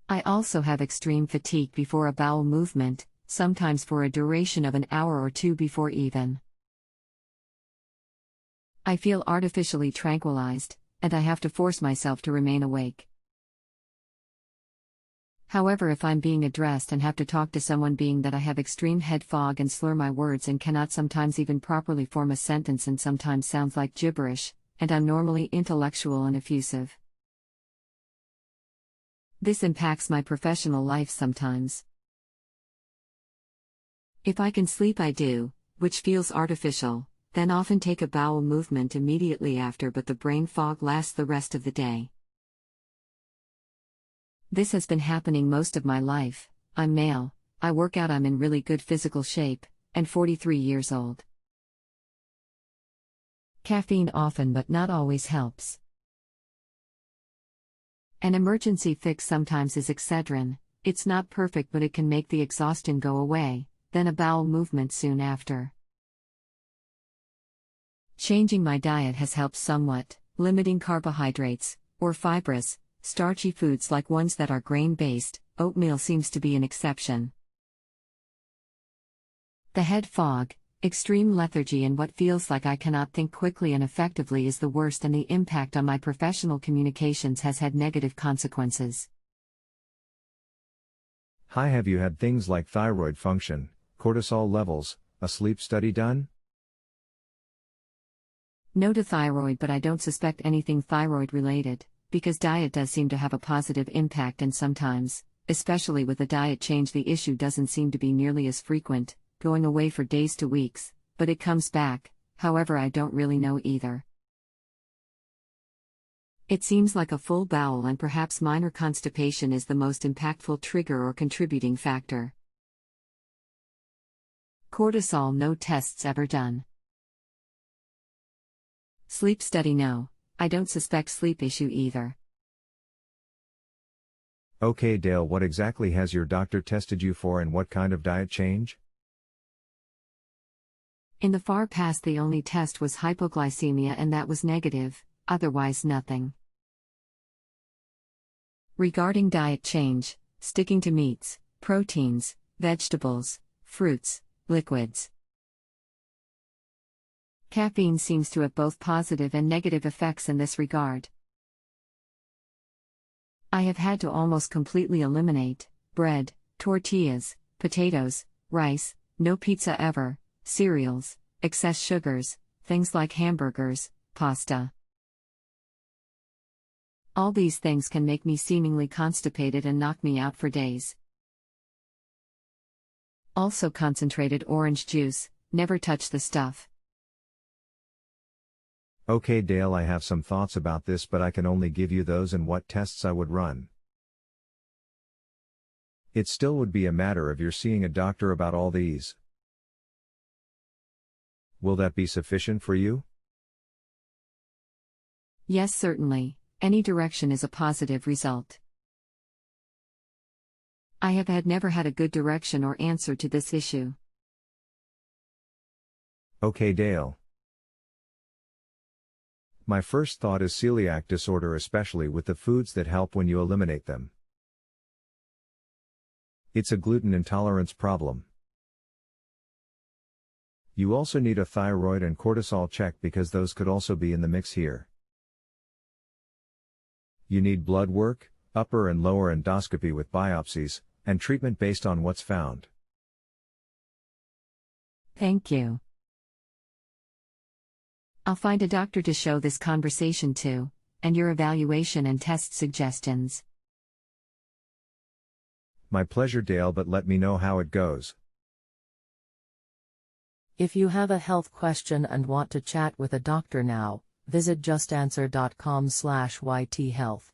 I also have extreme fatigue before a bowel movement, sometimes for a duration of an hour or two before even. I feel artificially tranquilized, and I have to force myself to remain awake. However, if I'm being addressed and have to talk to someone, being that I have extreme head fog and slur my words and cannot sometimes even properly form a sentence and sometimes sounds like gibberish, and I'm normally intellectual and effusive. This impacts my professional life sometimes. If I can sleep, I do, which feels artificial, then often take a bowel movement immediately after, but the brain fog lasts the rest of the day. This has been happening most of my life. I'm male, I work out, I'm in really good physical shape, and 43 years old. Caffeine often but not always helps. An emergency fix sometimes is Excedrin. It's not perfect, but it can make the exhaustion go away, then a bowel movement soon after. Changing my diet has helped somewhat, limiting carbohydrates, or fibrous, starchy foods like ones that are grain-based. Oatmeal seems to be an exception. The head fog, extreme lethargy, and what feels like I cannot think quickly and effectively is the worst, and the impact on my professional communications has had negative consequences. Hi, have you had things like thyroid function, cortisol levels, a sleep study done? No to thyroid, but I don't suspect anything thyroid related, because diet does seem to have a positive impact, and sometimes, especially with a diet change, the issue doesn't seem to be nearly as frequent, going away for days to weeks, but it comes back. However, I don't really know either. It seems like a full bowel and perhaps minor constipation is the most impactful trigger or contributing factor. Cortisol, no tests ever done. Sleep study, no. I don't suspect sleep issue either. Okay, Dale, what exactly has your doctor tested you for, and what kind of diet change? In the far past, the only test was hypoglycemia, and that was negative, otherwise nothing. Regarding diet change, sticking to meats, proteins, vegetables, fruits, liquids. Caffeine seems to have both positive and negative effects in this regard. I have had to almost completely eliminate bread, tortillas, potatoes, rice, no pizza ever, cereals, excess sugars, things like hamburgers, pasta. All these things can make me seemingly constipated and knock me out for days. Also concentrated orange juice, never touch the stuff. Okay, Dale, I have some thoughts about this, but I can only give you those and what tests I would run. It still would be a matter of your seeing a doctor about all these. Will that be sufficient for you? Yes, certainly. Any direction is a positive result. I have never had a good direction or answer to this issue. Okay, Dale. My first thought is celiac disorder, especially with the foods that help when you eliminate them. It's a gluten intolerance problem. You also need a thyroid and cortisol check, because those could also be in the mix here. You need blood work, upper and lower endoscopy with biopsies, and treatment based on what's found. Thank you. I'll find a doctor to show this conversation to, and your evaluation and test suggestions. My pleasure, Dale, but let me know how it goes. If you have a health question and want to chat with a doctor now, visit JustAnswer.com/ythealth.